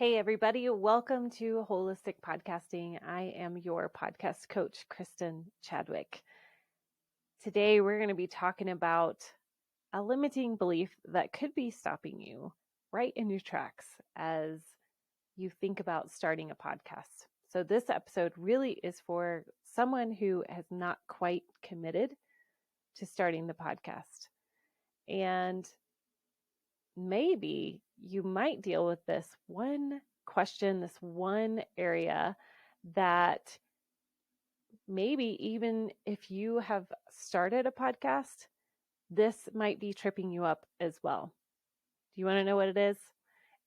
Hey, everybody. Welcome to Holistic Podcasting. I am your podcast coach, Kristin Chadwick. Today, we're going to be talking about a limiting belief that could be stopping you right in your tracks as you think about starting a podcast. So this episode really is for someone who has not quite committed to starting the podcast. And maybe you might deal with this one question, this one area that maybe even if you have started a podcast, this might be tripping you up as well. Do you want to know what it is?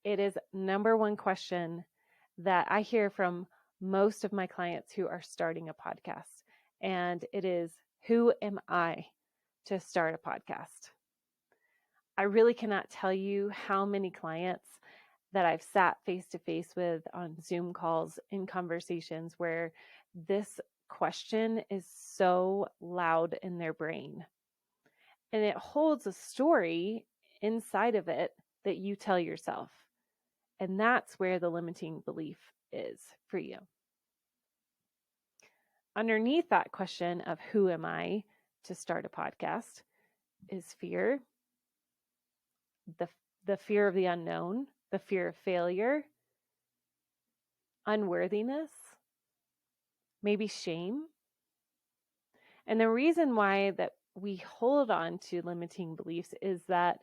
It is number one question that I hear from most of my clients who are starting a podcast. And it is, who am I to start a podcast? I really cannot tell you how many clients that I've sat face to face with on Zoom calls in conversations where this question is so loud in their brain. And it holds a story inside of it that you tell yourself. And that's where the limiting belief is for you. Underneath that question of who am I to start a podcast is fear, the fear of the unknown, the fear of failure, unworthiness, maybe shame. And the reason why that we hold on to limiting beliefs is that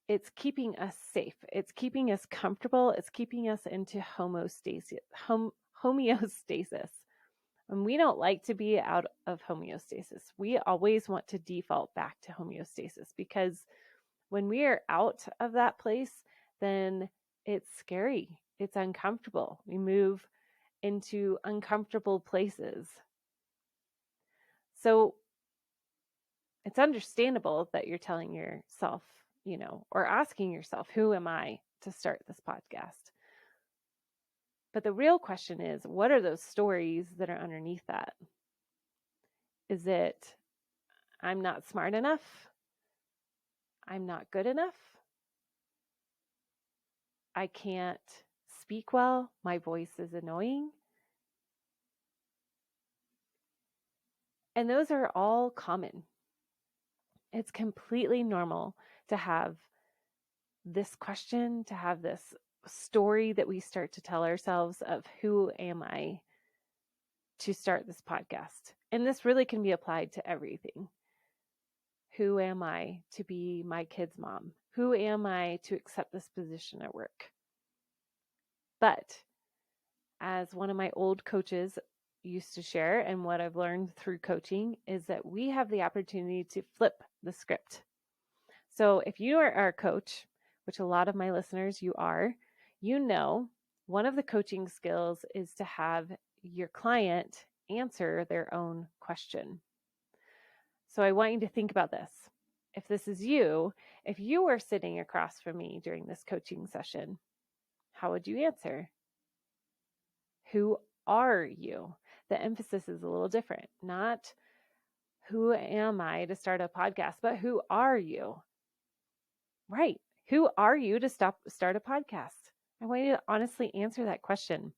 it's keeping us safe. It's keeping us comfortable. It's keeping us into homeostasis. And we don't like to be out of homeostasis. We always want to default back to homeostasis because when we are out of that place, then it's scary. It's uncomfortable. We move into uncomfortable places. So it's understandable that you're telling yourself, or asking yourself, who am I to start this podcast? But the real question is, what are those stories that are underneath that? Is it, I'm not smart enough? I'm not good enough? I can't speak well. My voice is annoying. And those are all common. It's completely normal to have this question, to have this story that we start to tell ourselves of who am I to start this podcast. And this really can be applied to everything. Who am I to be my kid's mom? Who am I to accept this position at work? But as one of my old coaches used to share, and what I've learned through coaching, is that we have the opportunity to flip the script. So if you are our coach, which a lot of my listeners you are, one of the coaching skills is to have your client answer their own question. So I want you to think about this. If this is you, if you were sitting across from me during this coaching session, how would you answer? Who are you? The emphasis is a little different. Not who am I to start a podcast, but who are you? Right. Who are you to start a podcast? I want you to honestly answer that question.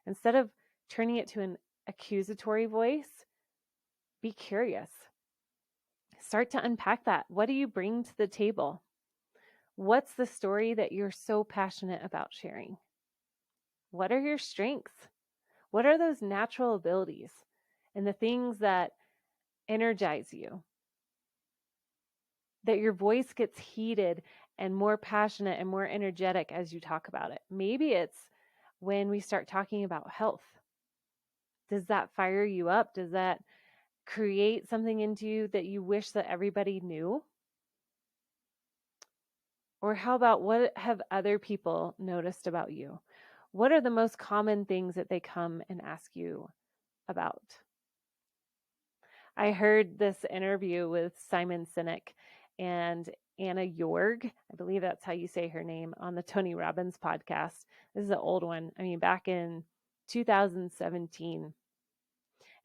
Instead of turning it to an accusatory voice, be curious. Start to unpack that. What do you bring to the table? What's the story that you're so passionate about sharing? What are your strengths? What are those natural abilities and the things that energize you? That your voice gets heated and more passionate and more energetic as you talk about it. Maybe it's when we start talking about health. Does that fire you up? Does that create something into you that you wish that everybody knew? Or how about, what have other people noticed about you? What are the most common things that they come and ask you about? I heard this interview with Simon Sinek and Anna Jorg, I believe that's how you say her name, on the Tony Robbins podcast. This is an old one. Back in 2017.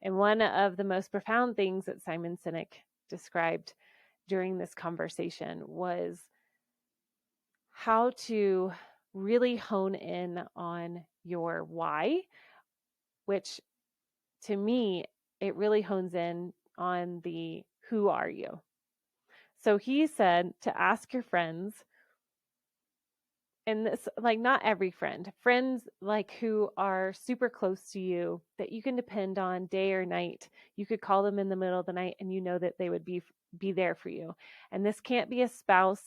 And one of the most profound things that Simon Sinek described during this conversation was how to really hone in on your why, which to me, it really hones in on the who are you. So he said to ask your friends, and this, like, not every friends like who are super close to you that you can depend on day or night. You could call them in the middle of the night and you know that they would be there for you. And this can't be a spouse,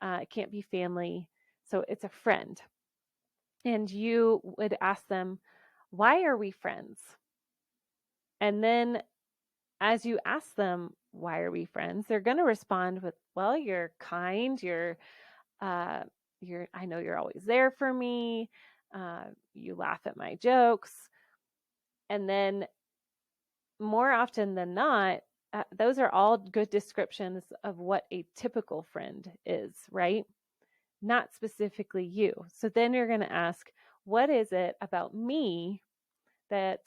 it can't be family. So it's a friend. And you would ask them, why are we friends? And then as you ask them, why are we friends? They're going to respond with, well, you're kind, uh, I know you're always there for me. You laugh at my jokes. And then more often than not, those are all good descriptions of what a typical friend is, right? Not specifically you. So then you're going to ask, what is it about me that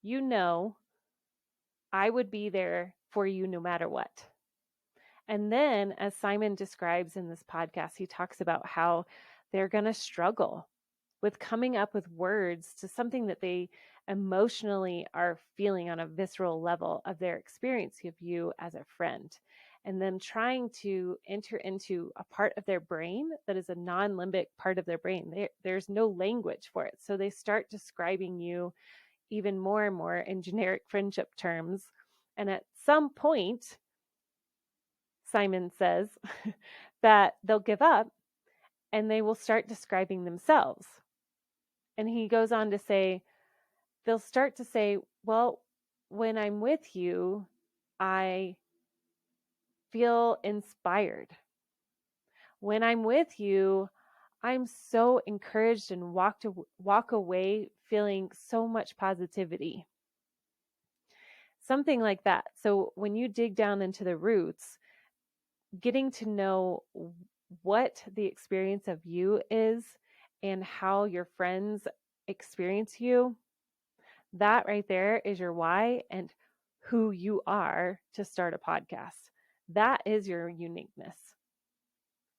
you know I would be there for you no matter what? And then, as Simon describes in this podcast, he talks about how they're going to struggle with coming up with words to something that they emotionally are feeling on a visceral level of their experience of you as a friend. And then trying to enter into a part of their brain that is a non-limbic part of their brain. There's no language for it. So they start describing you even more and more in generic friendship terms. And at some point, Simon says that they'll give up and they will start describing themselves. And he goes on to say, they'll start to say, well, when I'm with you, I feel inspired. When I'm with you, I'm so encouraged and walk away feeling so much positivity. Something like that. So when you dig down into the roots, getting to know what the experience of you is and how your friends experience you, that right there is your why and who you are to start a podcast. That is your uniqueness.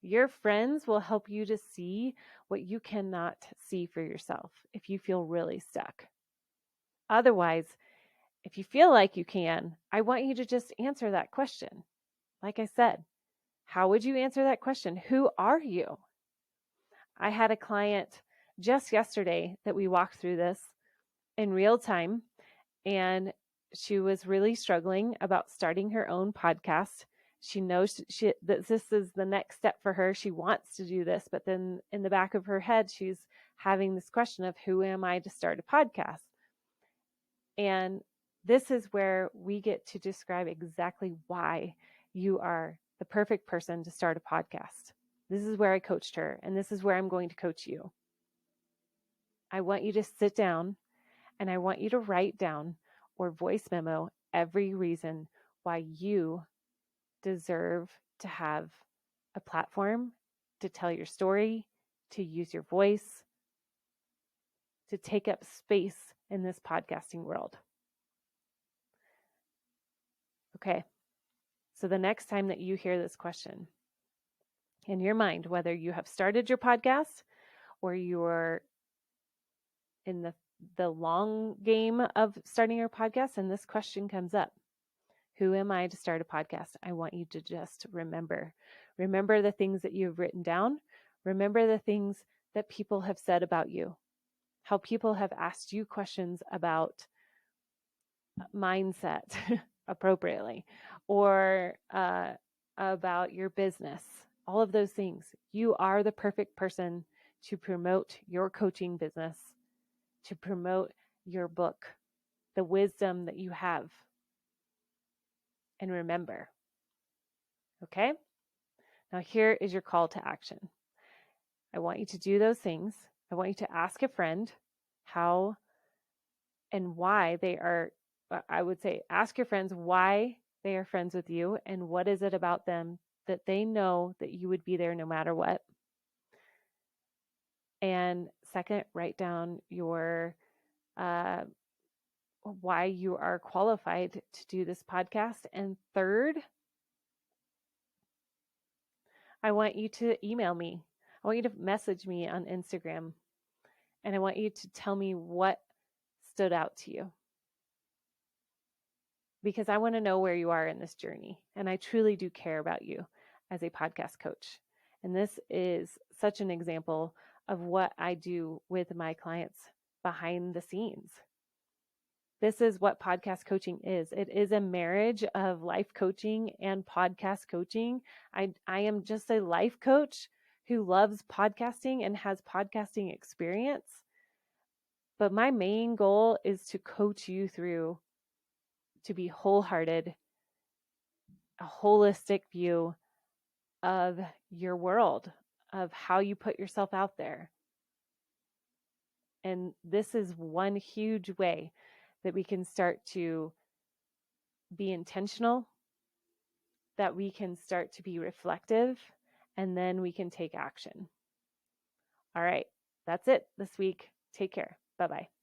Your friends will help you to see what you cannot see for yourself if you feel really stuck. Otherwise, if you feel like you can, I want you to just answer that question. Like I said, how would you answer that question? Who are you? I had a client just yesterday that we walked through this in real time, and she was really struggling about starting her own podcast. She knows that this is the next step for her. She wants to do this, but then in the back of her head, she's having this question of who am I to start a podcast? And this is where we get to describe exactly why you are the perfect person to start a podcast. This is where I coached her, and this is where I'm going to coach you. I want you to sit down and I want you to write down or voice memo every reason why you deserve to have a platform to tell your story, to use your voice, to take up space in this podcasting world. Okay, so the next time that you hear this question in your mind, whether you have started your podcast or you're in the long game of starting your podcast and this question comes up, who am I to start a podcast? I want you to just remember the things that you've written down. Remember the things that people have said about you, how people have asked you questions about mindset appropriately, or about your business, all of those things. You are the perfect person to promote your coaching business, to promote your book, the wisdom that you have. And remember, okay? Now here is your call to action. I want you to do those things. I want you to ask a friend how and why they are, I would say, ask your friends why they are friends with you and what is it about them that they know that you would be there no matter what. And second, write down your why you are qualified to do this podcast. And third, I want you to email me. I want you to message me on Instagram, and I want you to tell me what stood out to you, because I want to know where you are in this journey. And I truly do care about you as a podcast coach. And this is such an example of what I do with my clients behind the scenes. This is what podcast coaching is. It is a marriage of life coaching and podcast coaching. I am just a life coach who loves podcasting and has podcasting experience. But my main goal is to coach you through to be wholehearted, a holistic view of your world, of how you put yourself out there. And this is one huge way that we can start to be intentional, that we can start to be reflective, and then we can take action. All right, that's it this week. Take care. Bye-bye.